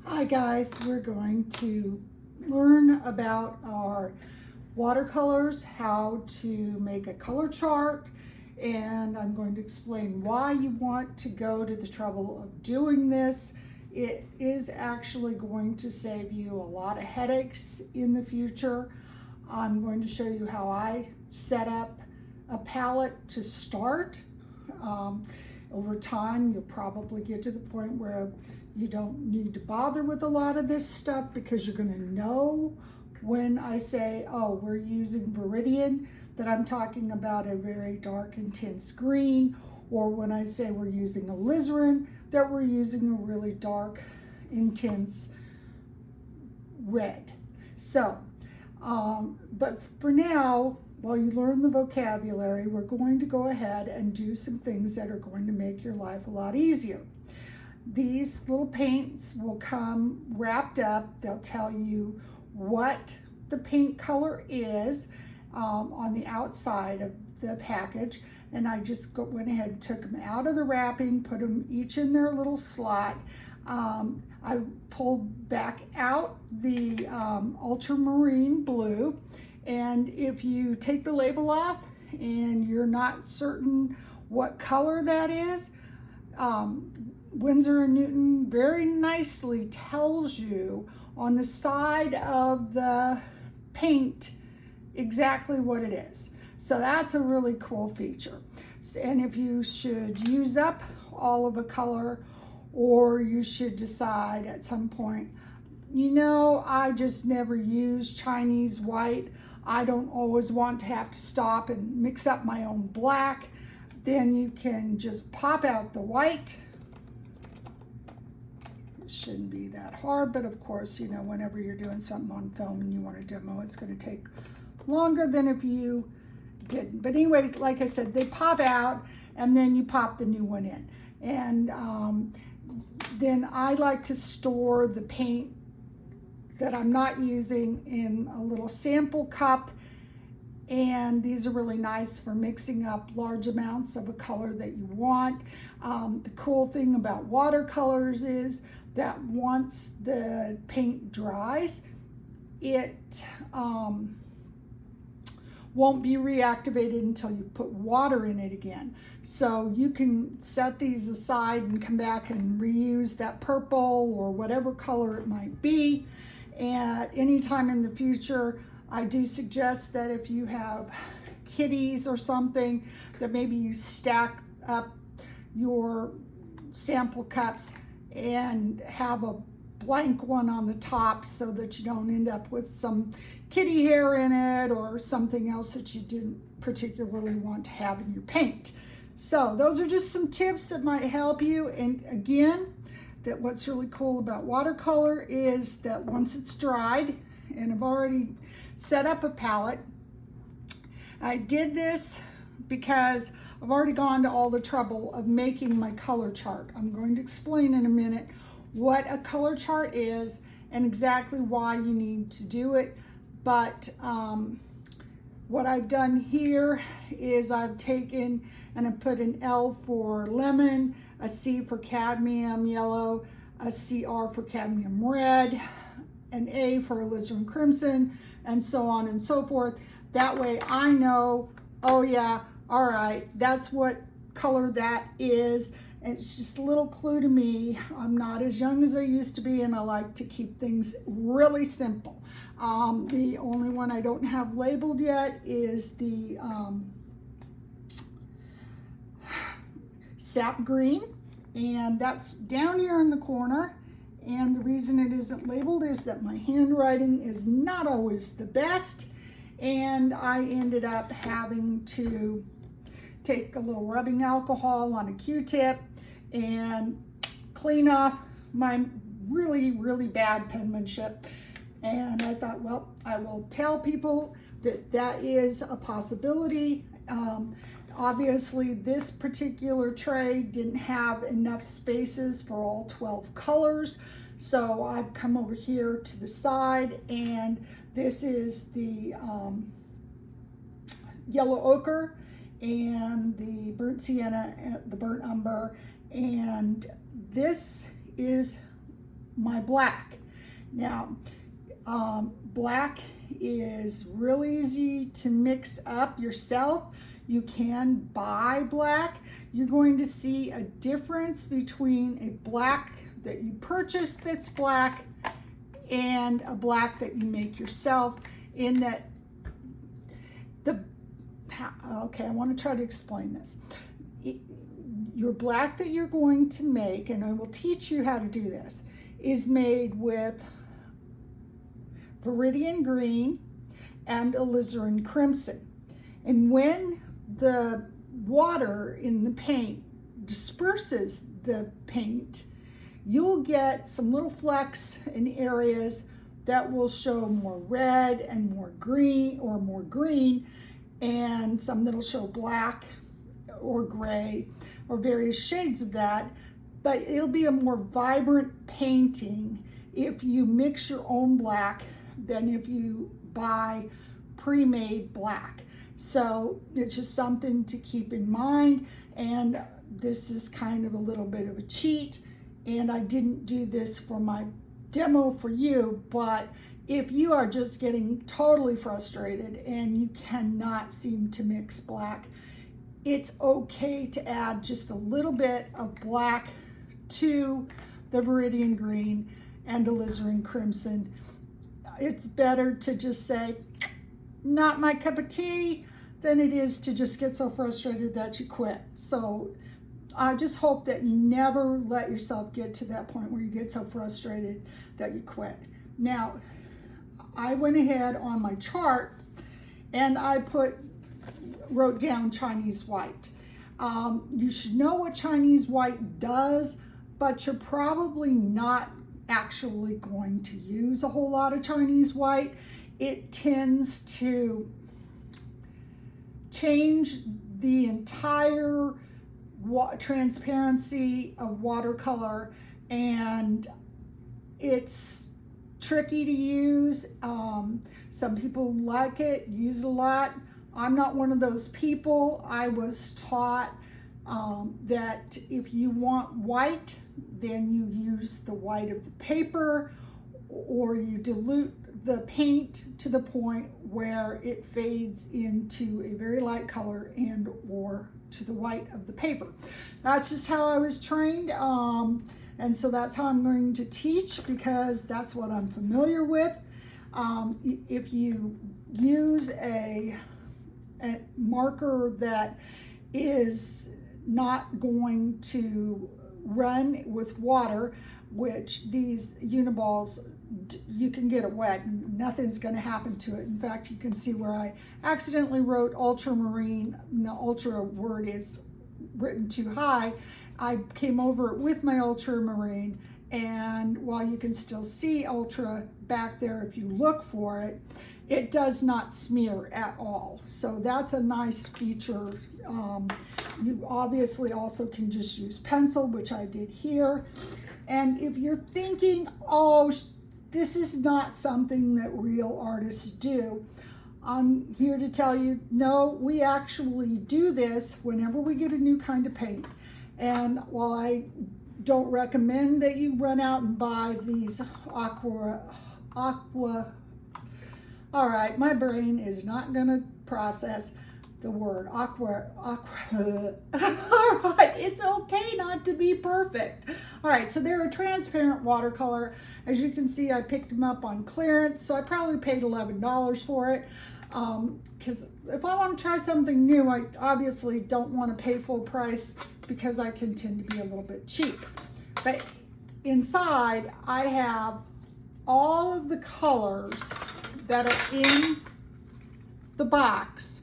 Hi guys, we're going to learn about our watercolors, how to make a color chart, and I'm going to explain why you want to go to the trouble of doing this. It is actually going to save you a lot of headaches in the future. I'm going to show you how I set up a palette to start. Um, Over time, you'll probably get to the point where you don't need to bother with a lot of this stuff because you're going to know when I say, oh, we're using Viridian, that I'm talking about a very dark, intense green, or when I say we're using alizarin, that we're using a really dark, intense red. So, but for now, while you learn the vocabulary, we're going to go ahead and do some things that are going to make your life a lot easier. These little paints will come wrapped up. They'll tell you what the paint color is on the outside of the package. And I just went ahead and took them out of the wrapping, put them each in their little slot. I pulled back out the ultramarine blue. And if you take the label off and you're not certain what color that is, Winsor & Newton very nicely tells you on the side of the paint exactly what it is. So that's a really cool feature. And if you should use up all of a color, or you should decide at some point, I just never use Chinese white. I don't always want to have to stop and mix up my own black. Then you can just pop out the white. It shouldn't be that hard, but of course, whenever you're doing something on film and you want to demo, it's going to take longer than if you didn't. But anyway, like I said, they pop out and then you pop the new one in. And then I like to store the paint that I'm not using in a little sample cup, and these are really nice for mixing up large amounts of a color that you want. The cool thing about watercolors is that once the paint dries, it won't be reactivated until you put water in it again. So you can set these aside and come back and reuse that purple or whatever color it might be at any time in the future. I do suggest that if you have kitties or something, that maybe you stack up your sample cups and have a blank one on the top so that you don't end up with some kitty hair in it or something else that you didn't particularly want to have in your paint. So those are just some tips that might help you. And again, that what's really cool about watercolor is that once it's dried, and I've already set up a palette. I did this because I've already gone to all the trouble of making my color chart. I'm going to explain in a minute what a color chart is and exactly why you need to do it. But what I've done here is I've taken and I put an L for lemon, a C for cadmium yellow, a CR for cadmium red, an A for alizarin crimson, and so on and so forth. That way I know, oh yeah, all right, that's what color that is. And it's just a little clue to me. I'm not as young as I used to be, and I like to keep things really simple. The only one I don't have labeled yet is the sap green, and that's down here in the corner. And the reason it isn't labeled is that my handwriting is not always the best, and I ended up having to take a little rubbing alcohol on a Q-tip and clean off my really, really bad penmanship. And I thought, well, I will tell people that that is a possibility. Obviously, this particular tray didn't have enough spaces for all 12 colors. So I've come over here to the side, and this is the yellow ochre and the burnt sienna, the burnt umber, and this is my black. Now, black is really easy to mix up yourself. You can buy black. You're going to see a difference between a black that you purchase that's black and a black that you make yourself, in that okay, I want to try to explain this. Your black that you're going to make, and I will teach you how to do this, is made with Viridian Green and alizarin crimson. And when the water in the paint disperses the paint, you'll get some little flecks in areas that will show more red and more green, and some that'll show black or gray or various shades of that. But it'll be a more vibrant painting if you mix your own black than if you buy pre-made black. So it's just something to keep in mind, and this is kind of a little bit of a cheat, and I didn't do this for my demo for you, but if you are just getting totally frustrated and you cannot seem to mix black, it's okay to add just a little bit of black to the Viridian Green and alizarin crimson. It's better to just say, not my cup of tea, than it is to just get so frustrated that you quit. So I just hope that you never let yourself get to that point where you get so frustrated that you quit. Now, I went ahead on my charts and I wrote down Chinese white. You should know what Chinese white does, but you're probably not actually going to use a whole lot of Chinese white. It tends to change the entire transparency of watercolor, and it's tricky to use. Some people like it, use it a lot. I'm not one of those people. I was taught that if you want white, then you use the white of the paper, or you dilute the paint to the point where it fades into a very light color and or to the white of the paper. That's just how I was trained, and so that's how I'm going to teach, because that's what I'm familiar with. If you use a marker that is not going to run with water, which these Uniballs, you can get it wet and nothing's going to happen to it. In fact, you can see where I accidentally wrote ultramarine, and the ultra word is written too high. I came over it with my ultramarine, and while you can still see ultra back there if you look for it, it does not smear at all. So that's a nice feature. You obviously also can just use pencil, which I did here. And if you're thinking, oh, this is not something that real artists do, I'm here to tell you, no, we actually do this whenever we get a new kind of paint. And while I don't recommend that you run out and buy these aqua, all right, my brain is not gonna process the word aqua. All right, it's okay not to be perfect. All right, so they're a transparent watercolor. As you can see, I picked them up on clearance, so I probably paid $11 for it. Because if I want to try something new, I obviously don't want to pay full price, because I can tend to be a little bit cheap. But inside, I have all of the colors that are in the box,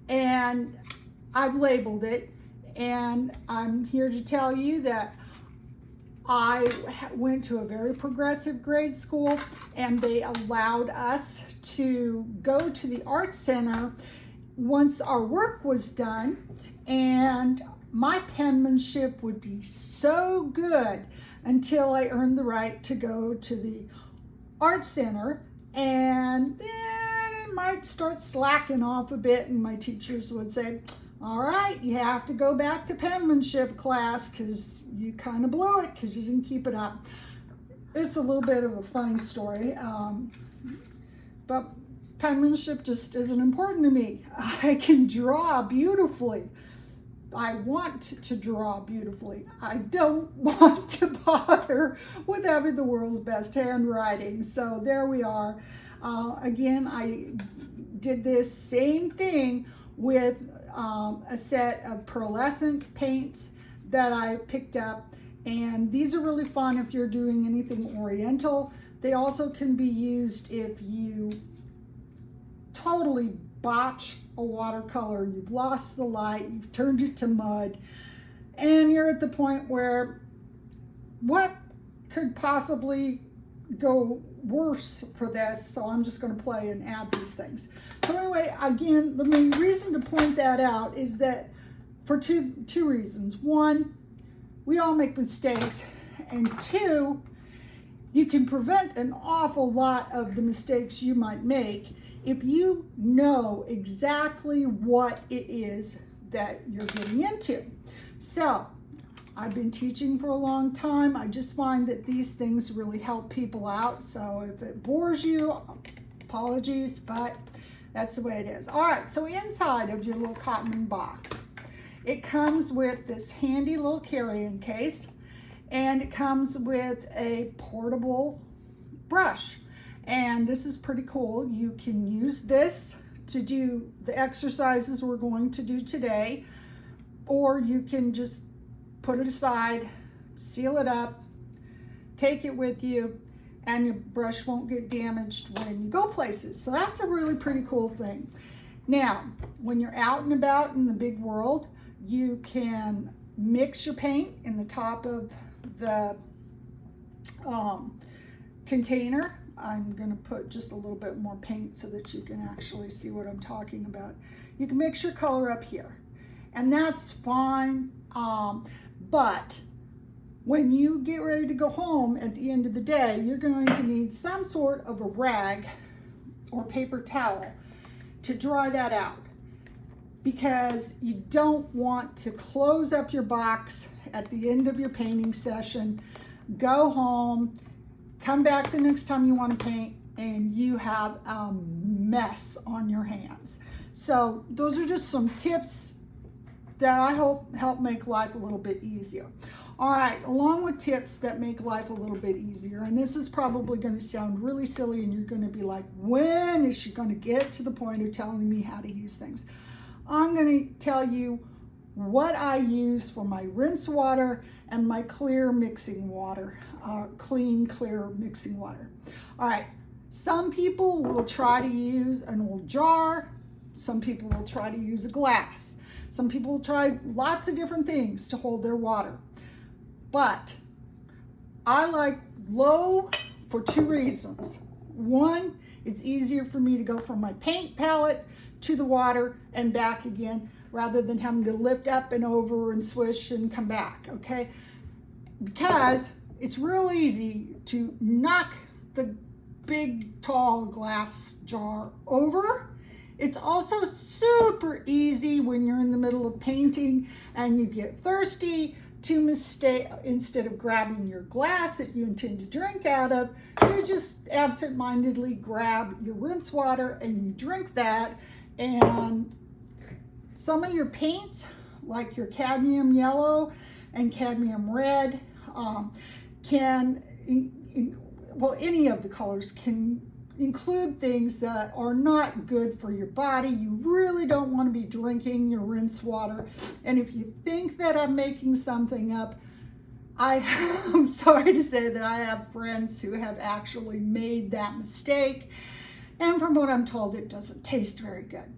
and I've labeled it, and I'm here to tell you that I went to a very progressive grade school, and they allowed us to go to the art center once our work was done, and my penmanship would be so good until I earned the right to go to the art center, and then I might start slacking off a bit, and my teachers would say, all right, you have to go back to penmanship class because you kind of blew it because you didn't keep it up. it's a little bit of a funny story, but penmanship just isn't important to me. I can draw beautifully. I want to draw beautifully. I don't want to bother with having the world's best handwriting. So there we are. Again, I did this same thing with a set of pearlescent paints that I picked up. And these are really fun if you're doing anything oriental. They also can be used if you totally botch a watercolor, you've lost the light, you've turned it to mud, and you're at the point where what could possibly go worse for this? So I'm just going to play and add these things. So anyway, again, the main reason to point that out is that for two reasons. One, we all make mistakes, and two, you can prevent an awful lot of the mistakes you might make if you know exactly what it is that you're getting into. So I've been teaching for a long time. I just find that these things really help people out. So if it bores you, apologies, but that's the way it is. All right, so inside of your little cotton box, it comes with this handy little carrying case, and it comes with a portable brush. And this is pretty cool. You can use this to do the exercises we're going to do today, or you can just put it aside, seal it up, take it with you, and your brush won't get damaged when you go places. So that's a really pretty cool thing. Now, when you're out and about in the big world, you can mix your paint in the top of the container. I'm going to put just a little bit more paint so that you can actually see what I'm talking about. You can mix your color up here, and that's fine. But when you get ready to go home at the end of the day, you're going to need some sort of a rag or paper towel to dry that out, because you don't want to close up your box at the end of your painting session, go home, come back the next time you want to paint, and you have a mess on your hands. So those are just some tips that I hope help make life a little bit easier. All right, along with tips that make life a little bit easier, and this is probably going to sound really silly, and you're going to be like, when is she going to get to the point of telling me how to use things? I'm going to tell you what I use for my rinse water and my clear mixing water, clean, clear mixing water. All right, some people will try to use an old jar. Some people will try to use a glass. Some people will try lots of different things to hold their water. But I like low for two reasons. One, it's easier for me to go from my paint palette to the water and back again, rather than having to lift up and over and swish and come back, okay? Because it's real easy to knock the big, tall glass jar over. It's also super easy when you're in the middle of painting and you get thirsty to mistake, instead of grabbing your glass that you intend to drink out of, you just absent-mindedly grab your rinse water and you drink that. And some of your paints, like your cadmium yellow and cadmium red, any of the colors can include things that are not good for your body. You really don't want to be drinking your rinse water. And if you think that I'm making something up, I'm sorry to say that I have friends who have actually made that mistake. And from what I'm told, it doesn't taste very good.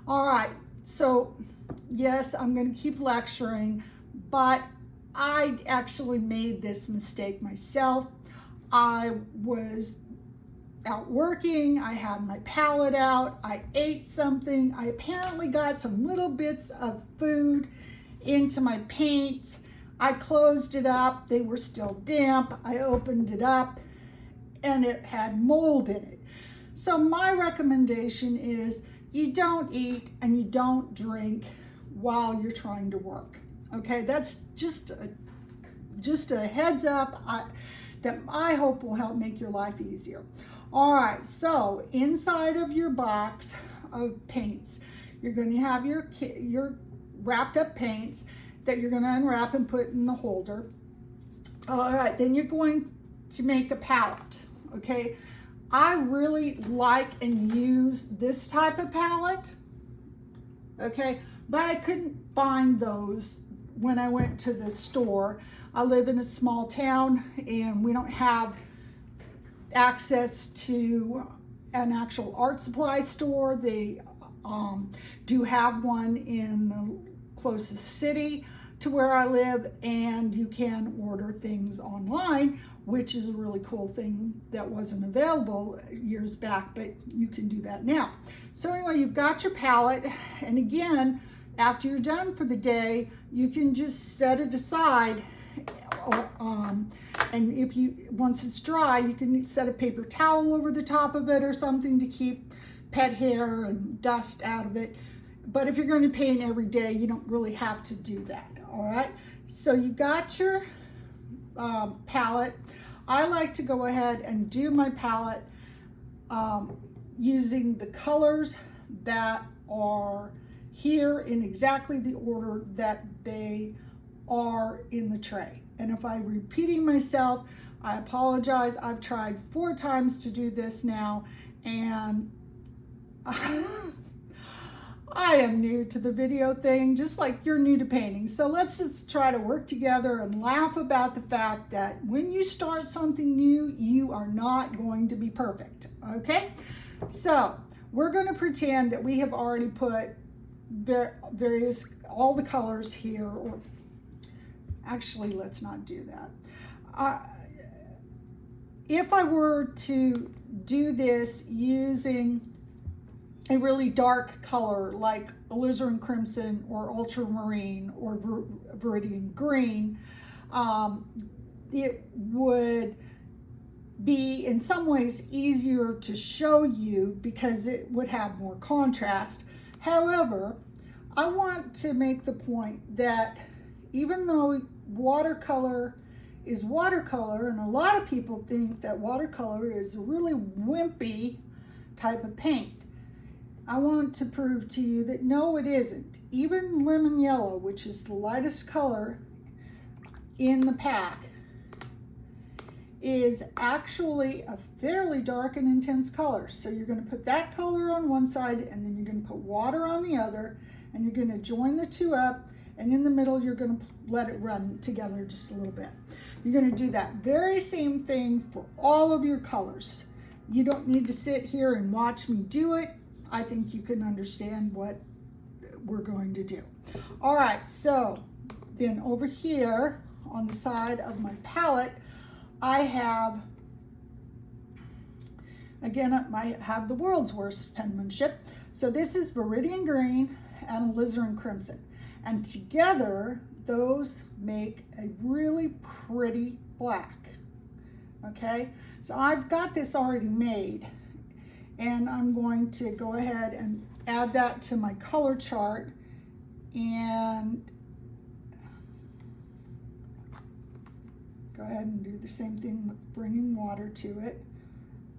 All right, so yes, I'm going to keep lecturing, but I actually made this mistake myself. I was out working, I had my palette out, I ate something, I apparently got some little bits of food into my paints. I closed it up, they were still damp. I opened it up and it had mold in it. So my recommendation is you don't eat and you don't drink while you're trying to work. Okay, that's just a heads up. that I hope will help make your life easier. All right, so inside of your box of paints, you're going to have your wrapped up paints that you're going to unwrap and put in the holder. All right, then you're going to make a palette, okay? I really like and use this type of palette, okay? But I couldn't find those when I went to the store. I live in a small town and we don't have access to an actual art supply store. They do have one in the closest city to where I live, and you can order things online, which is a really cool thing that wasn't available years back, but you can do that now. So anyway, you've got your palette, and again, after you're done for the day, you can just set it aside. And if once it's dry, you can set a paper towel over the top of it or something to keep pet hair and dust out of it. But if you're going to paint every day, you don't really have to do that. All right, so you got your palette. I like to go ahead and do my palette using the colors that are here in exactly the order that they are in the tray. And if I'm repeating myself, I apologize. I've tried 4 times to do this now, and I am new to the video thing, just like you're new to painting. So let's just try to work together and laugh about the fact that when you start something new, you are not going to be perfect, okay? So we're going to pretend that we have already put all the colors here, or actually, let's not do that. If I were to do this using a really dark color like alizarin crimson or ultramarine or viridian green, it would be in some ways easier to show you because it would have more contrast. However, I want to make the point that even though watercolor is watercolor, and a lot of people think that watercolor is a really wimpy type of paint, I want to prove to you that no, it isn't. Even lemon yellow, which is the lightest color in the pack, is actually a fairly dark and intense color. So you're going to put that color on one side, and then you're going to put water on the other, and you're going to join the two up, and in the middle you're going to let it run together just a little bit. You're going to do that very same thing for all of your colors. You don't need to sit here and watch me do it. I think you can understand what we're going to do. All right, so then over here on the side of my palette, I have, again, I have the world's worst penmanship. So this is viridian green and alizarin crimson. And together, those make a really pretty black, okay? So I've got this already made, and I'm going to go ahead and add that to my color chart, and go ahead and do the same thing with bringing water to it,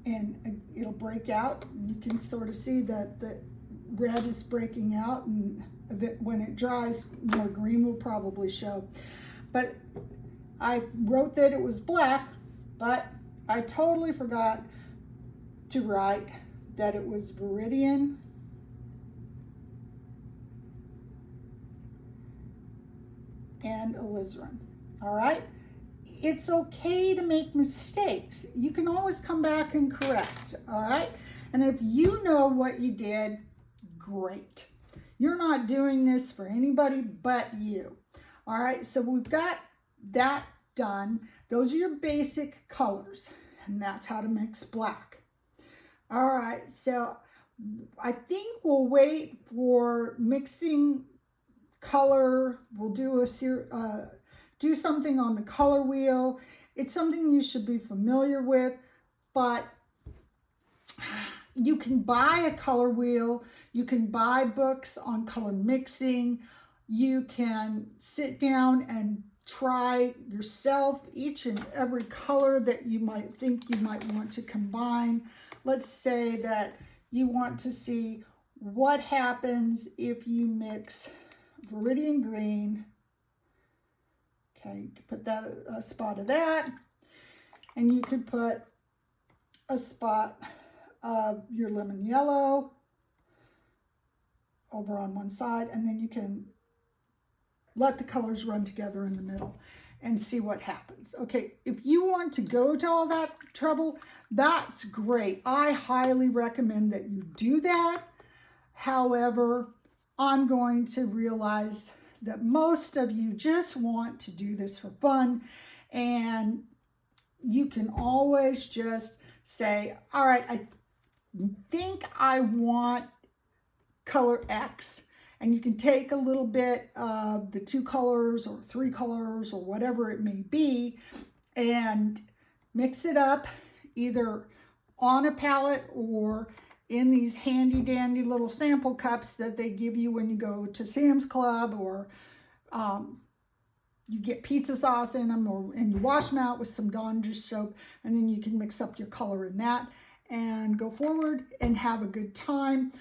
and it'll break out, and you can sort of see that the red is breaking out, and when it dries, more green will probably show. But I wrote that it was black, but I totally forgot to write that it was viridian and alizarin. All right, it's okay to make mistakes. You can always come back and correct. All right, and if you know what you did, great. You're not doing this for anybody but you. All right, so we've got that done. Those are your basic colors, and that's how to mix black. All right, so I think we'll wait for mixing color. We'll do do something on the color wheel. It's something you should be familiar with, but you can buy a color wheel. You can buy books on color mixing. You can sit down and try yourself each and every color that you might think you might want to combine. Let's say that you want to see what happens if you mix Viridian Green. Okay, you can put that a spot of that, and you could put a spot of your lemon yellow over on one side, and then you can let the colors run together in the middle and see what happens. Okay, if you want to go to all that trouble, that's great. I highly recommend that you do that. However, I'm going to realize that most of you just want to do this for fun, and you can always just say, all right, I think I want color X, and you can take a little bit of the 2 colors or 3 colors or whatever it may be and mix it up either on a palette or in these handy dandy little sample cups that they give you when you go to Sam's Club, or you get pizza sauce in them, and you wash them out with some Dawn dish soap, and then you can mix up your color in that and go forward and have a good time.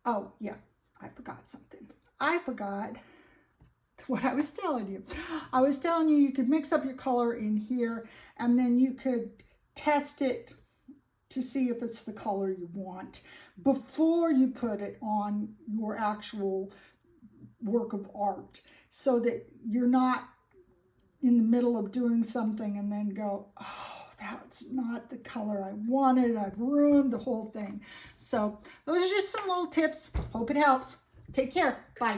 Oh yeah, I forgot something. I forgot what I was telling you. I was telling you you could mix up your color in here, and then you could test it to see if it's the color you want before you put it on your actual work of art, so that you're not in the middle of doing something and then go, oh, that's not the color I wanted. I've ruined the whole thing. So those are just some little tips. Hope it helps. Take care. Bye.